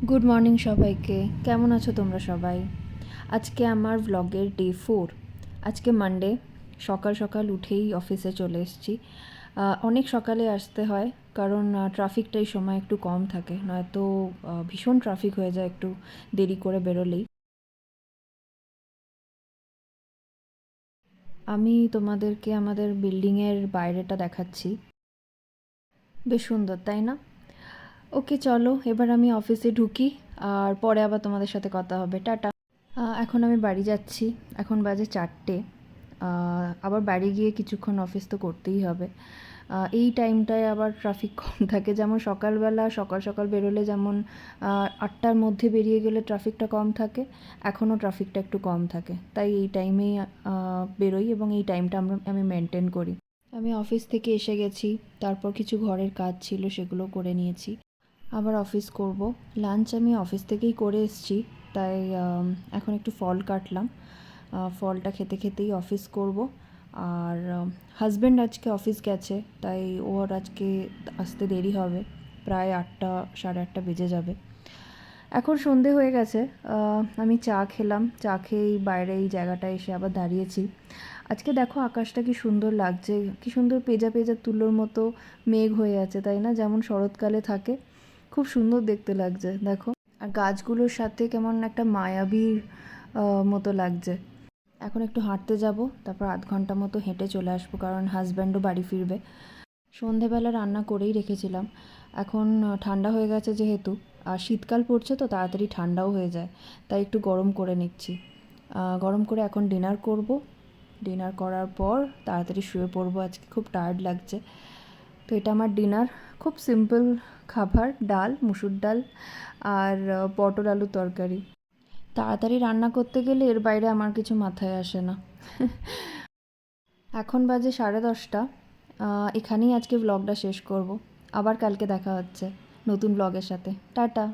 Good morning সবাইকে। কেমন আছো তোমরা সবাই? আজকে আমার ভ্লগের ডে 4। আজকে মানডে। সকাল সকাল উঠেই অফিসে চলে এসেছি। অনেক সকালে আসতে হয় কারণ ট্রাফিকটা এই সময় একটু কম থাকে, নয়তো ভীষণ ট্রাফিক হয়ে যায় একটু দেরি করে বেরোলেই। আমি তোমাদেরকে আমাদের বিল্ডিংয়ের বাইরেটা দেখাচ্ছি। বেশ সুন্দর, তাই না? ওকে, চলো এবার আমি অফিসে ঢুকি, আর পরে আবার তোমাদের সাথে কথা হবে। টাটা। এখন আমি বাড়ি যাচ্ছি। এখন বাজে 4টে। আবার বাড়ি গিয়ে কিছুক্ষণ অফিস তো করতেই হবে। এই টাইমটায় আবার ট্রাফিক কম থাকে, যেমন সকালবেলা সকাল সকাল বেরোলে যেমন 8টার মধ্যে বেরিয়ে গেলে ট্রাফিকটা কম থাকে, এখনও ট্রাফিকটা একটু কম থাকে, তাই এই টাইমেই বেরোই এবং এই টাইমটা আমি মেনটেন করি। আমি অফিস থেকে এসে গেছি, তারপর কিছু ঘরের কাজ ছিল সেগুলো করে নিয়েছি। আবার অফিস করব। লাঞ্চ আমি অফিস থেকেই করে এসেছি, তাই এখন একটু ফল কাটলাম। ফলটা খেতে খেতেই অফিস করব। আর হাজব্যান্ড আজকে অফিস গেছে, তাই ওর আজকে আসতে দেরি হবে। প্রায় 8টা, সাড়ে 8টা বেজে যাবে। এখন সন্ধে হয়ে গেছে। আমি চা খেলাম। চা খেয়েই বাইরে এই জায়গাটায় এসে আবার দাঁড়িয়েছি। আজকে দেখো আকাশটা কি সুন্দর লাগছে, কি সুন্দর পেঁজা পেঁজা তুলোর মতো মেঘ হয়ে আছে, তাই না? যেমন শরৎকালে থাকে, খুব সুন্দর দেখতে লাগছে দেখো। আর গাছগুলোর সাথে কেমন একটা মায়াবীর মতো লাগছে। এখন একটু হাঁটতে যাব, তারপর আধ ঘন্টা মতো হেঁটে চলে আসবো, কারণ হাজব্যান্ডও বাড়ি ফিরবে। সন্ধেবেলা রান্না করেই রেখেছিলাম। এখন ঠান্ডা হয়ে গেছে যেহেতু, আর শীতকাল পড়ছে তো তাড়াতাড়ি ঠান্ডাও হয়ে যায়, তাই একটু গরম করে নিচ্ছি। গরম করে এখন ডিনার করব। ডিনার করার পর তাড়াতাড়ি শুয়ে পড়বো, আজকে খুব টায়ার্ড লাগছে। তো এটা আমার ডিনার। খুব সিম্পল খাবার, ডাল, মুসুর ডাল আর পটল আলুর তরকারি। তাড়াতাড়ি রান্না করতে গেলে এর বাইরে আমার কিছু মাথায় আসে না। এখন বাজে 10:30। এখানেই আজকে ব্লগটা শেষ করব। আবার কালকে দেখা হচ্ছে নতুন ব্লগের সাথে। টাটা।